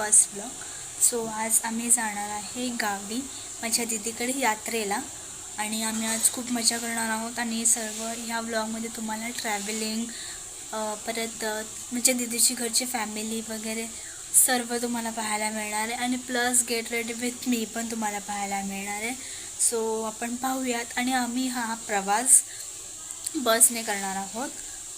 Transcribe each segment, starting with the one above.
First blog. So आज आम्ही जाणार आहे गावी माझ्या दीदीकडे यात्रेला आणि आम्ही आज खूप मजा करणार आहोत. आणि सर्व ह्या ब्लॉगमध्ये तुम्हाला ट्रॅव्हलिंग परत म्हणजे दीदीची घरची फॅमिली वगैरे सर्व तुम्हाला पाहायला मिळणार आहे. आणि plus get ready with me पण तुम्हाला पाहायला मिळणार आहे. सो आपण पाहूयात. आणि आम्ही हा प्रवास बसने करणार आहोत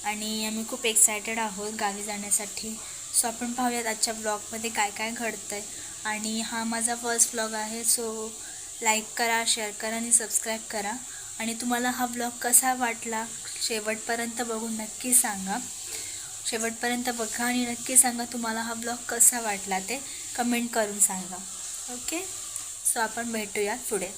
आणि आम्ही खूप एक्सायटेड आहोत गावी जाण्यासाठी. सो आपण पाहूयात आजच्या ब्लॉगमध्ये काय काय घडतं आहे. आणि हा माझा फर्स्ट ब्लॉग आहे. सो लाईक करा, शेअर करा आणि सबस्क्राईब करा. आणि तुम्हाला हा ब्लॉग कसा वाटला शेवटपर्यंत बघून नक्की सांगा. शेवटपर्यंत बघा आणि नक्की सांगा तुम्हाला हा ब्लॉग कसा वाटला ते कमेंट करून सांगा. ओके, सो आपण भेटूयात पुढे.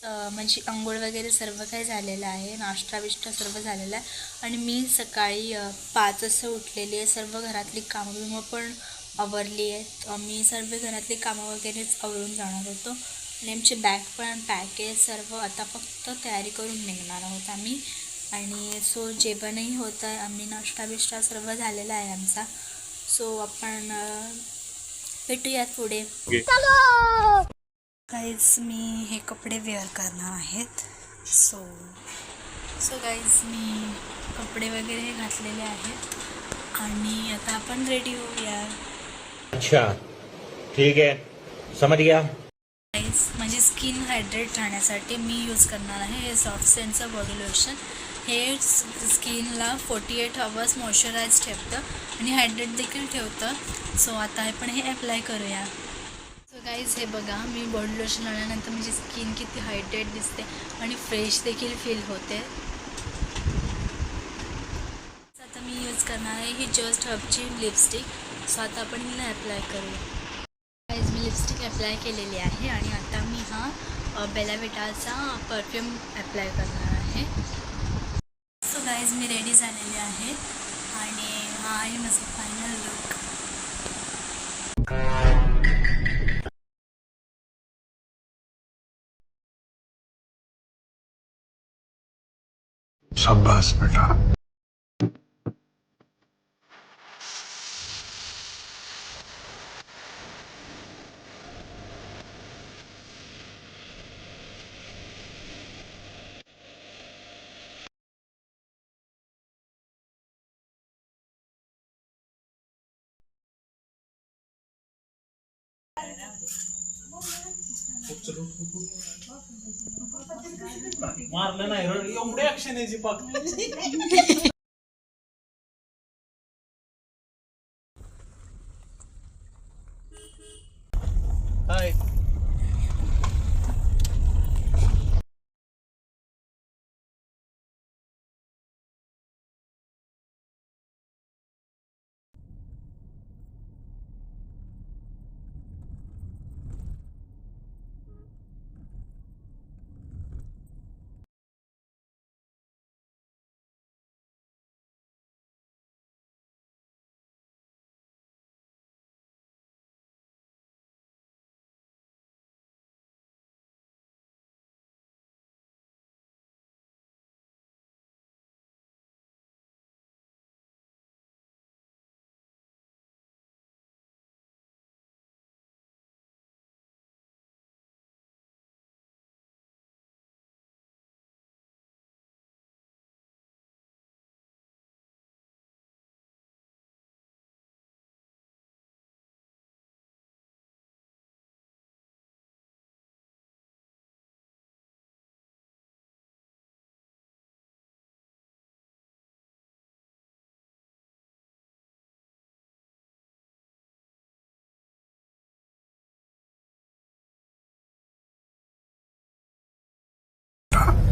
म्हणजे आंघोळ वगैरे सर्व काही झालेलं आहे, नाश्ता बिष्टा सर्व झालेला आहे. आणि मी सकाळी 5 वाजता उठलेली आहे. सर्व घरातली कामं पण आवरली आहेत. मी सर्व घरातली कामं वगैरेच आवरून जाणार होतो. आणि आमची बॅग पण पॅक आहे सर्व. आता फक्त तयारी करून निघणार आहोत आम्ही. आणि सो जेवणही होतं आहे, आम्ही नाश्ता बिष्टा सर्व झालेला आहे आमचा. सो आपण भेटूयात पुढे. गाईज मी हे कपडे वेअर करणार आहेत. सो गाईज मी कपडे वगैरे घातलेले आहेत आणि आता आपण रेडी होऊया. अच्छा ठीक है, समझ गया. गाईज माझी स्किन हायड्रेट राहण्यासाठी मी यूज करणार आहे हे सॉफ्ट सेंटचं बॉडी लोशन. हे स्किनला 48 आवर्स मॉइश्चराईज ठेवतं आणि हायड्रेट देखील ठेवतं. सो आता आपण हे अप्लाय करूया. सो गाईज हे बघा, मी बॉडी लोशन लावल्यानंतर माझी स्किन किती हायड्रेट दिसते आणि फ्रेश देखील फील होते. आता मी यूज करणार आहे ही जस्ट हबची लिपस्टिक. सो आता आपण हिला अप्लाय करूया. गाईज मी लिपस्टिक अप्लाय केलेली आहे आणि आता मी हा बेला विटाचा परफ्यूम अप्लाय करणार आहे. सो गाईज मी रेडी झालेली आहे आणि हा आहे माझा फायनल लुक. शाबाश बेटा. मारलं नाही एवढे ऍक्शन यायची पाक. हाय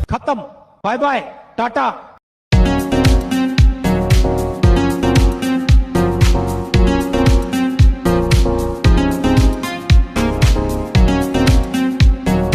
खत्म. Bye bye, Tata.